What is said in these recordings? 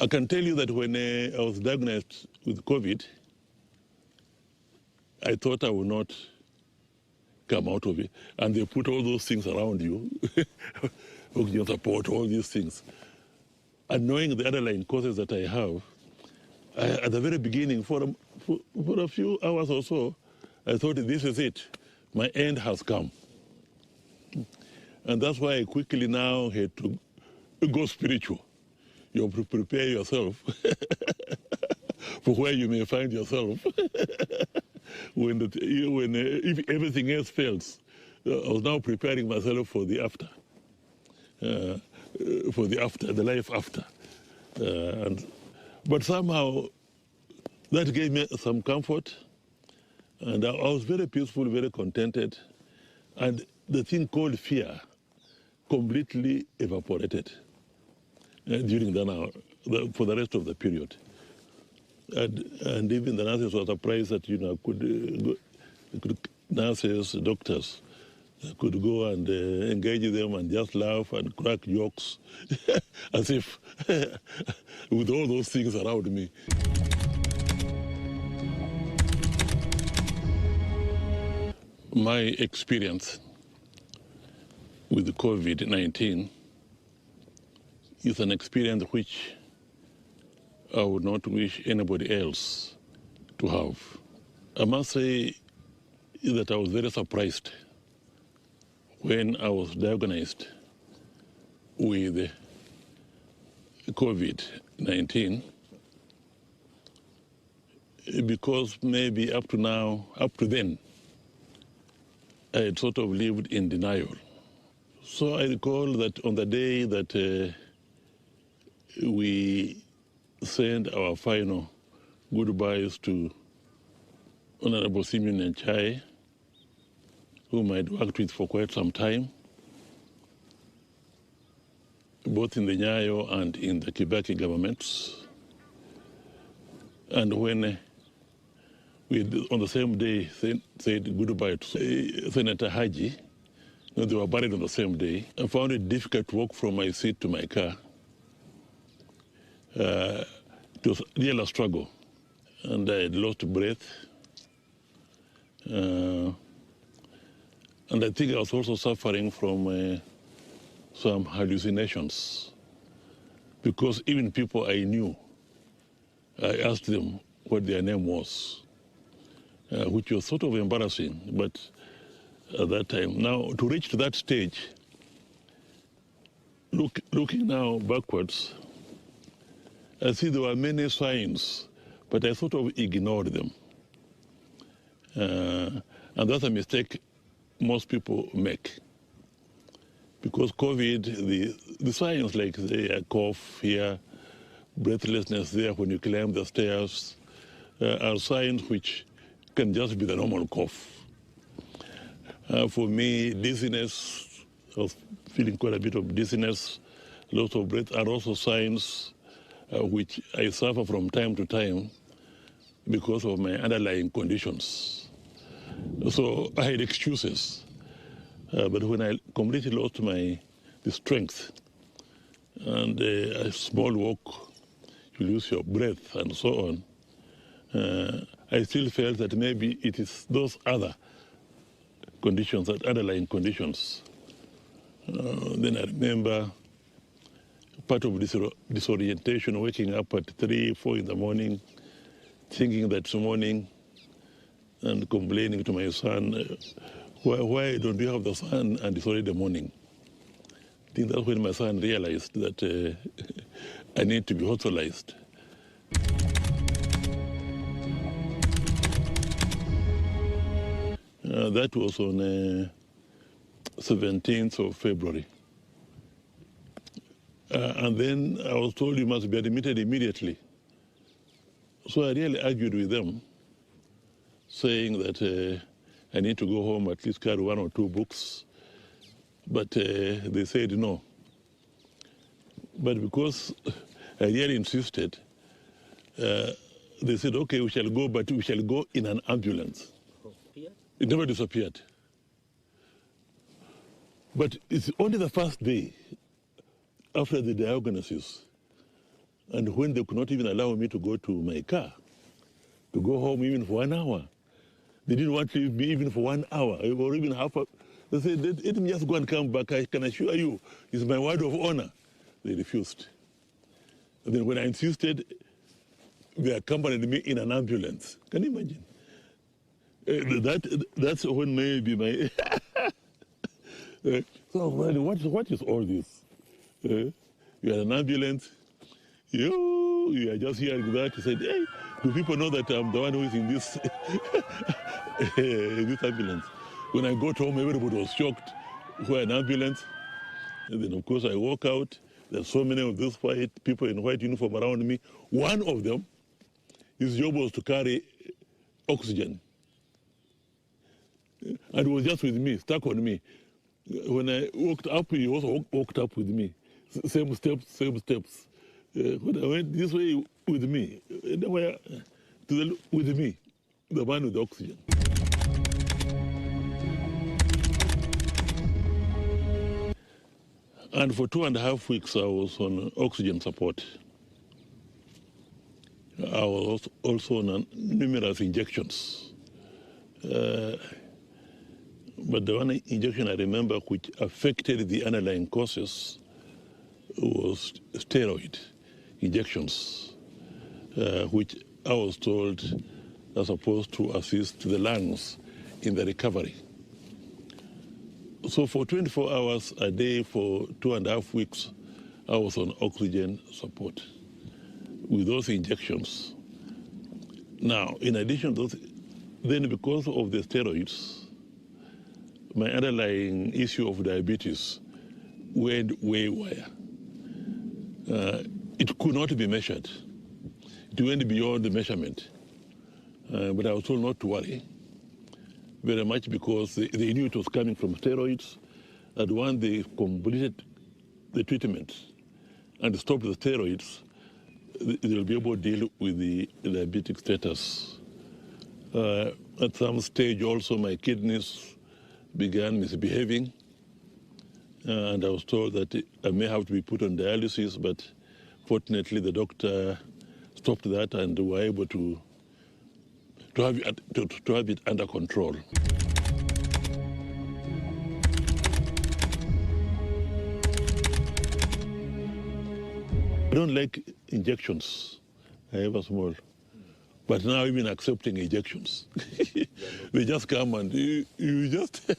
I can tell you that when I was diagnosed with COVID, I thought I would not come out of it. And they put all those things around you, oxygen support, all these things. And knowing the underlying causes that I have, at the very beginning, for a few hours or so, I thought this is it. My end has come. And that's why I quickly now had to go spiritual. You have to prepare yourself for where you may find yourself if everything else fails. I was now preparing myself for the after, the life after. But somehow that gave me some comfort, and I was very peaceful, very contented, and the thing called fear completely evaporated during for the rest of the period. And even the nurses were surprised that, nurses, doctors, could go and engage them and just laugh and crack jokes as if with all those things around me. My experience with COVID-19 is an experience which I would not wish anybody else to have. I must say that I was very surprised when I was diagnosed with COVID-19, because maybe up to then, I had sort of lived in denial. So I recall that on the day that we sent our final goodbyes to Honorable Simeon Nyanchai, whom I'd worked with for quite some time, both in the Nyayo and in the Kibaki governments. And when we, on the same day, said goodbye to Senator Haji, they were buried on the same day, I found it difficult to walk from my seat to my car. It was really a struggle, and I had lost breath. And I think I was also suffering from some hallucinations, because even people I knew, I asked them what their name was, which was sort of embarrassing, but at that time. Now, to reach to that stage, looking now backwards, I see there were many signs, but I sort of ignored them. And that's a mistake most people make. Because COVID, the signs like the cough here, breathlessness there when you climb the stairs, are signs which can just be the normal cough. For me, dizziness, I was feeling quite a bit of dizziness, loss of breath, are also signs which I suffer from time to time because of my underlying conditions. So I had excuses. But when I completely lost the strength, and a small walk, you lose your breath and so on, I still felt that maybe it is those other conditions, that underlying conditions. Then I remember part of disorientation, waking up at 3, 4 in the morning, thinking that morning and complaining to my son, why don't you have the sun and it's already the morning? I think that's when my son realized that I need to be hospitalized. That was on 17th of February. And then I was told you must be admitted immediately. So I really argued with them, saying that I need to go home, at least carry 1 or 2 books. But they said no. But because I really insisted, they said, okay, we shall go, but we shall go in an ambulance. It never disappeared. But it's only the first day after the diagnosis And when they could not even allow me to go to my car, to go home even for 1 hour, they didn't want to leave me even for 1 hour or even half a. They said, let me just go and come back. I can assure you, it's my word of honor. They refused. And then when I insisted, they accompanied me in an ambulance. Can you imagine? That's when maybe my... so what is all this? You are an ambulance. You are just hearing that. He said, hey, do people know that I'm the one who is in this, this ambulance? When I got home, everybody was shocked. Why an ambulance? And then, of course, I walk out. There's so many of these white people in white uniform around me. One of them, his job was to carry oxygen. And he was just with me, stuck on me. When I walked up, he also walked up with me. Same steps, same steps. When I went this way with me, with me, the man with the oxygen. And for 2.5 weeks, I was on oxygen support. I was also on numerous injections. But the one injection I remember which affected the underlying causes was steroid injections, which I was told are supposed to assist the lungs in the recovery. So for 24 hours a day for 2.5 weeks, I was on oxygen support with those injections. Now, in addition to those, then because of the steroids, my underlying issue of diabetes went wayward. It could not be measured. It went beyond the measurement. But I was told not to worry very much because they knew it was coming from steroids. And once they completed the treatment and stopped the steroids, they'll be able to deal with the diabetic status. At some stage also my kidneys began misbehaving, and I was told that I may have to be put on dialysis, but fortunately the doctor stopped that and were able to have it under control. I don't like injections, however small. But now even accepting injections. They just come and you just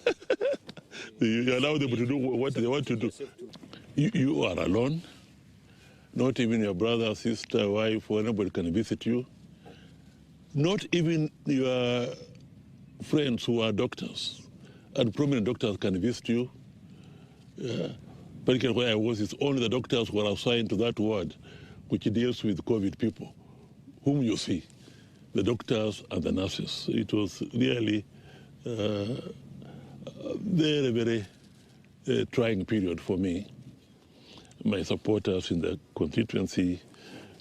you allow them to do what they want to do. You are alone. Not even your brother, sister, wife, or anybody can visit you. Not even your friends who are doctors and prominent doctors can visit you. Particularly where I was, it's only the doctors who are assigned to that ward which deals with COVID people, whom you see, the doctors and the nurses. It was really a very, very trying period for me. My supporters in the constituency,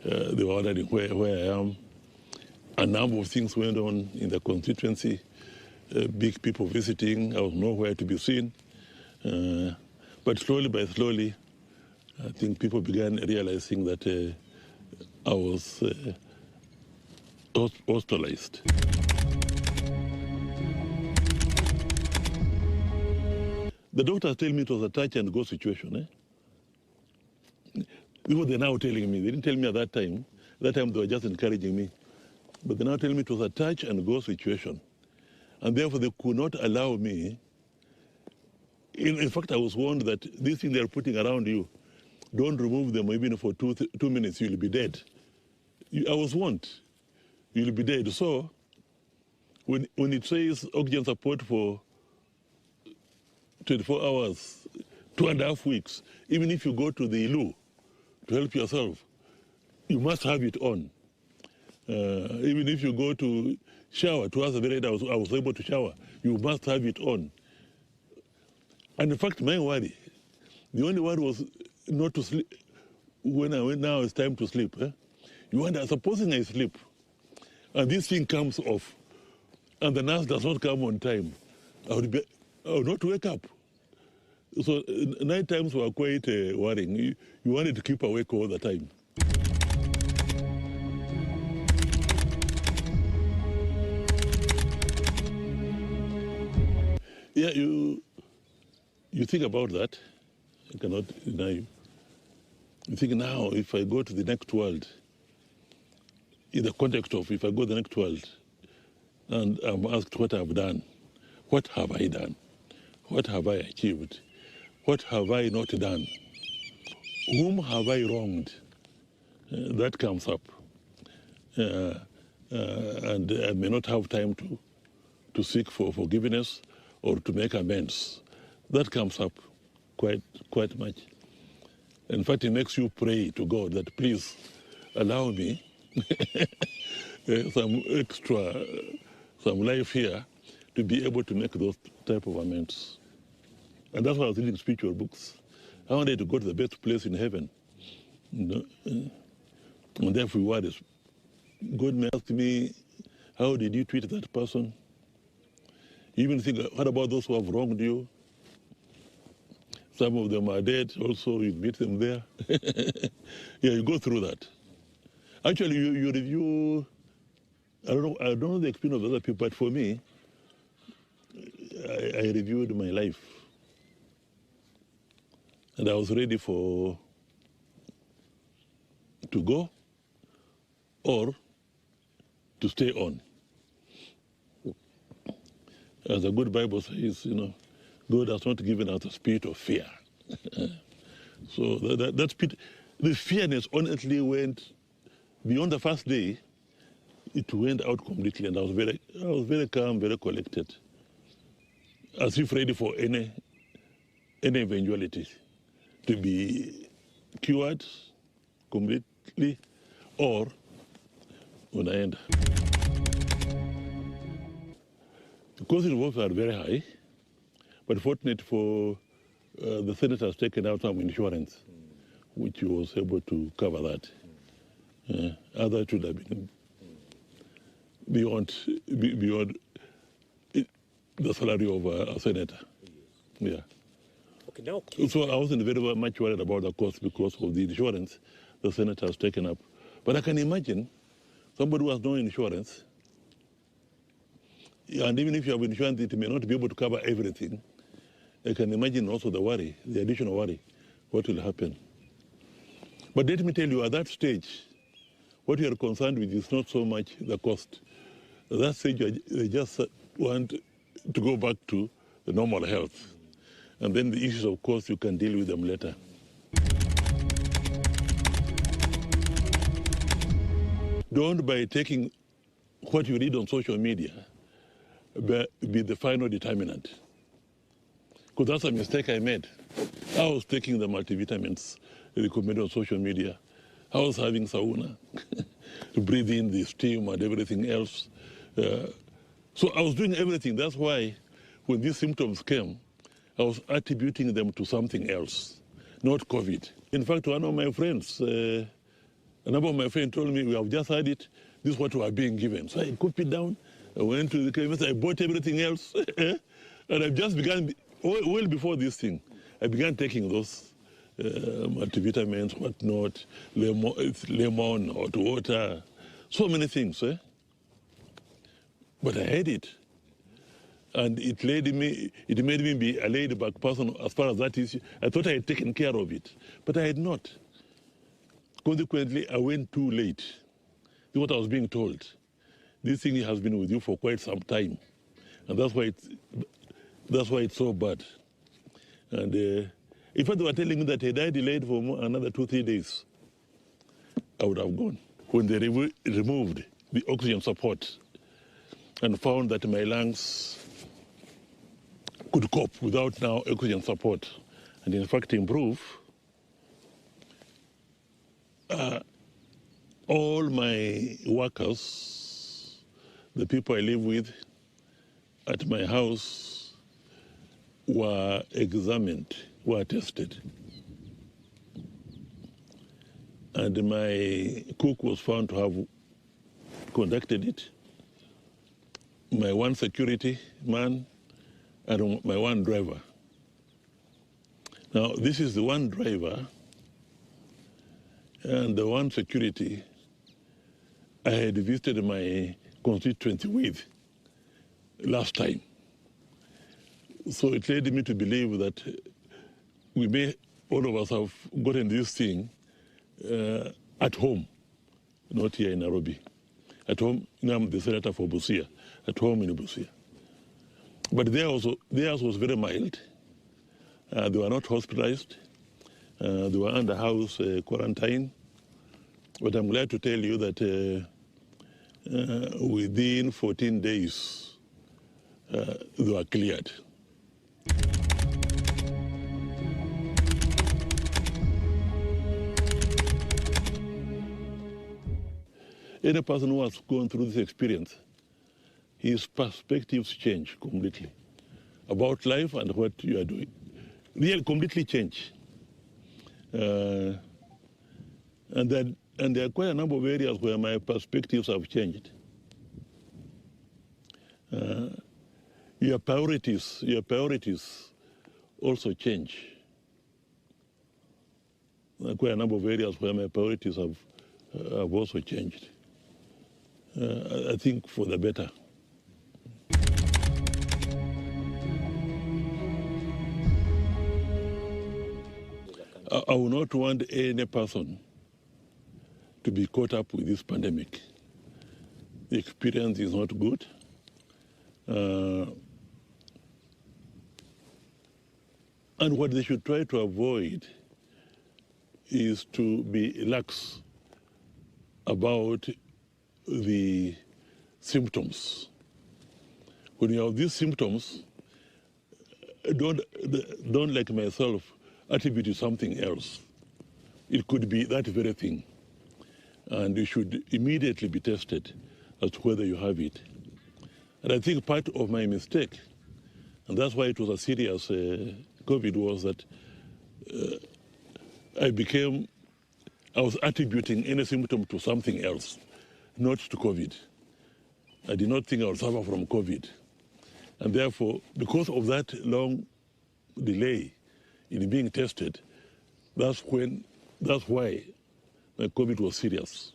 they were wondering where I am. A number of things went on in the constituency, big people visiting, I was nowhere to be seen. But slowly by slowly, I think people began realizing that I was hospitalized. The doctors tell me it was a touch and go situation. This is what they're now telling me. They didn't tell me at that time. That time they were just encouraging me. But they now tell me it was a touch and go situation. And therefore they could not allow me. In fact, I was warned that these things they're putting around you, don't remove them even for 2 minutes, you'll be dead. I was warned, you'll be dead. So when it says oxygen support for 24 hours, 2.5 weeks, even if you go to the loo to help yourself, you must have it on. Even if you go to shower, towards the very end I was able to shower, you must have it on. And in fact, my worry, the only worry was not to sleep. When I went, now it's time to sleep. You wonder, supposing I sleep, and this thing comes off, and the nurse does not come on time, I would not wake up. So night times were quite worrying. You wanted to keep awake all the time. Yeah, you think about that. I cannot deny you. You think now, if I go to the next world, in the context of if I go to the next world, and I'm asked what I've done, what have I done? What have I achieved? What have I not done? Whom have I wronged? That comes up. And I may not have time to seek for forgiveness or to make amends. That comes up quite much. In fact, it makes you pray to God that please allow me some extra, some life here to be able to make those type of amends. And that's why I was reading spiritual books. I wanted to go to the best place in heaven. You know? And therefore, what is God may ask me, how did you treat that person? You even think, what about those who have wronged you? Some of them are dead, also you meet them there. Yeah, you go through that. Actually, you review, I don't know the experience of other people, but for me, I reviewed my life. And I was ready to go or to stay on. As the good Bible says, God has not given us a spirit of fear. So that spirit, the fearness honestly went beyond the first day. It went out completely, and I was very calm, very collected, as if ready for any eventuality, to be cured completely, or when I end. The costs involved are very high, but fortunate for the Senate has taken out some insurance, which was able to cover that. Others should have been beyond the salary of a senator. Yeah. Okay, now. So I wasn't very much worried about the cost because of the insurance the Senate has taken up. But I can imagine somebody who has no insurance, and even if you have insurance, it may not be able to cover everything. I can imagine also the worry, the additional worry, what will happen. But let me tell you, at that stage, what you are concerned with is not so much the cost. At that stage, you just want to go back to the normal health. And then the issues of cost, you can deal with them later. Don't, by taking what you read on social media, be the final determinant. Because that's a mistake I made. I was taking the multivitamins recommended on social media. I was having sauna to breathe in the steam and everything else. So I was doing everything. That's why when these symptoms came, I was attributing them to something else, not COVID. In fact, one of my friends, a number of my friends told me, we have just had it, this is what we are being given. So I copied down, I went to the chemist, I bought everything else, and I've just begun, well before this thing, I began taking those multivitamins, whatnot, lemon, hot water, so many things. But I had it. And it made me be a laid-back person as far as that is. I thought I had taken care of it, but I had not. Consequently, I went too late. This is what I was being told. This thing has been with you for quite some time, and that's why it's so bad. And in fact, they were telling me that had I delayed for another 2-3 days, I would have gone. When they removed the oxygen support and found that my lungs could cope without now oxygen support, and in fact improve, all my workers, the people I live with at my house, were examined, were tested. And my cook was found to have conducted it. My one security man and my one driver. Now, this is the one driver and the one security I had visited my constituency with last time, So it led me to believe that we may, all of us, have gotten this thing at home, not here in Nairobi. At home, I'm the senator for Busia, at home in Busia. But theirs was very mild. They were not hospitalized. They were under house quarantine. But I'm glad to tell you that within 14 days, they were cleared. Any person who has gone through this experience, his perspectives change completely about life and what you are doing. Really completely change. And there are quite a number of areas where my perspectives have changed. Your priorities also change. There are quite a number of areas where my priorities have also changed. I think for the better. I will not want any person to be caught up with this pandemic. The experience is not good. And what they should try to avoid is to be lax about the symptoms. When you have these symptoms, don't like myself, attribute to something else. It could be that very thing. And you should immediately be tested as to whether you have it. And I think part of my mistake, and that's why it was a serious COVID, was that I was attributing any symptom to something else, not to COVID. I did not think I would suffer from COVID. And therefore, because of that long delay in being tested, that's why my COVID was serious.